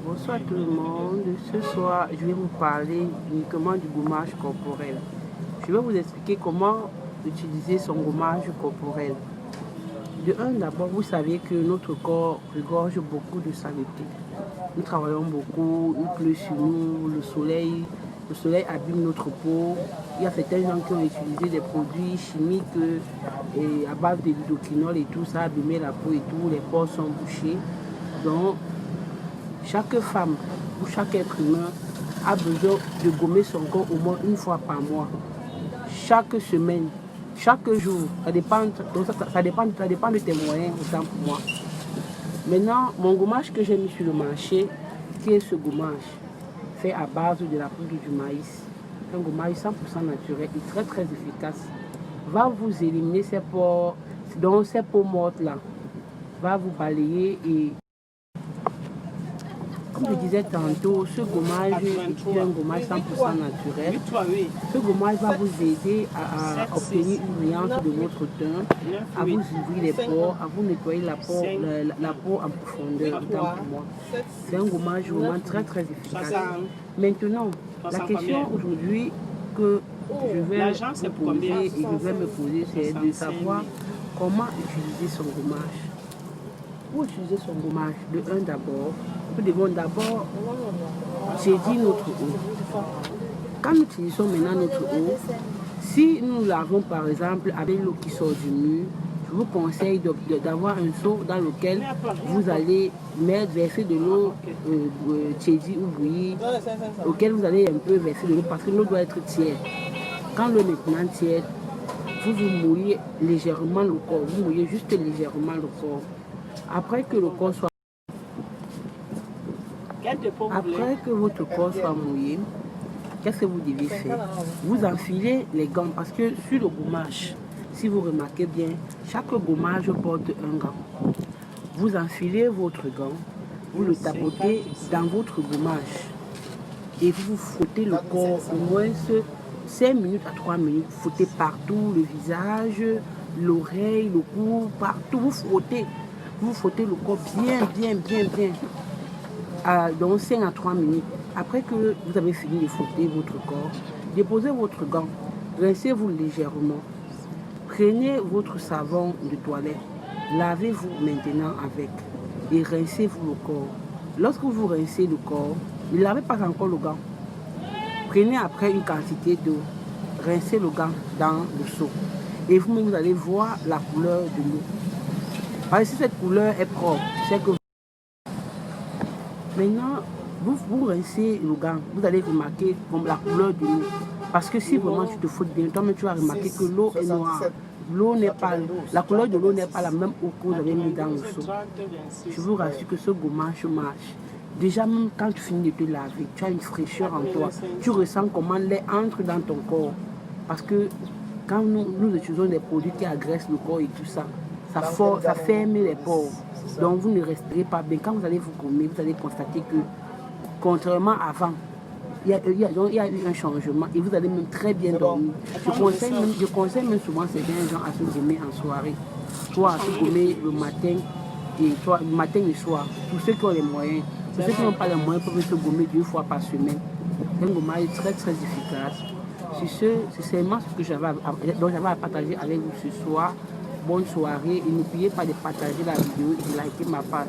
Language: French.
Bonsoir tout le monde. Ce soir, je vais vous parler uniquement du gommage corporel. Je vais vous expliquer comment utiliser son gommage corporel. De un, d'abord, vous savez que notre corps regorge beaucoup de saleté. Nous travaillons beaucoup, il pleut sur nous, le soleil abîme notre peau. Il y a certains gens qui ont utilisé des produits chimiques et à base de lidoquinol et tout, ça a abîmé la peau et tout, les pores sont bouchés. Donc, chaque femme ou chaque être humain a besoin de gommer son corps au moins une fois par mois. Chaque semaine, chaque jour, ça dépend de tes moyens, autant pour moi. Maintenant, mon gommage que j'ai mis sur le marché, qui est ce gommage, fait à base de la poudre du maïs. Un gommage 100% naturel et très très efficace. Va vous éliminer ces pores, donc ces peaux mortes là. Va vous balayer et comme je disais tantôt, ce gommage est un gommage 100% naturel. Ce gommage va vous aider à obtenir une brillance de votre teint, à vous ouvrir les pores, à vous nettoyer la peau en profondeur, autant pour moi. C'est un gommage vraiment très très efficace. Maintenant, la question aujourd'hui que je vais vous poser et je vais me poser, c'est de savoir comment utiliser son gommage. Pour utiliser son gommage, de un d'abord, nous devons d'abord saisir notre eau. Quand nous utilisons maintenant notre eau, si nous lavons par exemple avec l'eau qui sort du mur, je vous conseille d'avoir un seau dans lequel vous allez verser de l'eau tiédie ou bouillie, auquel vous allez un peu verser de l'eau parce que l'eau doit être tiède. Quand l'eau est maintenant tiède, vous mouillez légèrement le corps, vous mouillez juste légèrement le corps. Après que votre corps soit mouillé, qu'est-ce que vous devez faire? Vous enfilez les gants parce que sur le gommage, si vous remarquez bien, chaque gommage porte un gant. Vous enfilez votre gant, vous le tapotez dans votre gommage et vous frottez le corps au moins 5 minutes à 3 minutes. Vous frottez partout, le visage, l'oreille, le cou, partout, vous frottez. Vous frottez le corps bien. Donc 5 à 3 minutes. Après que vous avez fini de frotter votre corps, déposez votre gant, rincez-vous légèrement. Prenez votre savon de toilette, lavez-vous maintenant avec et rincez-vous le corps. Lorsque vous rincez le corps, ne lavez pas encore le gant. Prenez après une quantité d'eau, rincez le gant dans le seau et vous allez voir la couleur de l'eau. Parce que si cette couleur est propre, c'est que maintenant, vous rincez le gant, vous allez remarquer comme la couleur de l'eau. Parce que si vraiment tu te fous bien, toi-même tu vas remarquer que l'eau est noire. La couleur de l'eau n'est pas la même eau que vous avez mis dans le seau. Je vous rassure que ce gommage marche. Déjà, même quand tu finis de te laver, tu as une fraîcheur en toi. Tu ressens comment l'air entre dans ton corps. Parce que quand nous utilisons des produits qui agressent le corps et tout ça, ça ferme les pores. Donc vous ne respirez pas bien. Quand vous allez vous gommer, vous allez constater que, contrairement à avant, il y a eu un changement et vous allez même très bien dormir. Je conseille même souvent certains gens à se gommer en soirée. Soit à se gommer le matin et soir. Pour ceux qui ont les moyens. Pour ceux qui n'ont pas les moyens, peuvent se gommer 2 fois par semaine. C'est un gommage très très efficace. C'est seulement ce que j'avais à partager avec vous ce soir. Bonne soirée et n'oubliez pas de partager la vidéo et de liker ma page.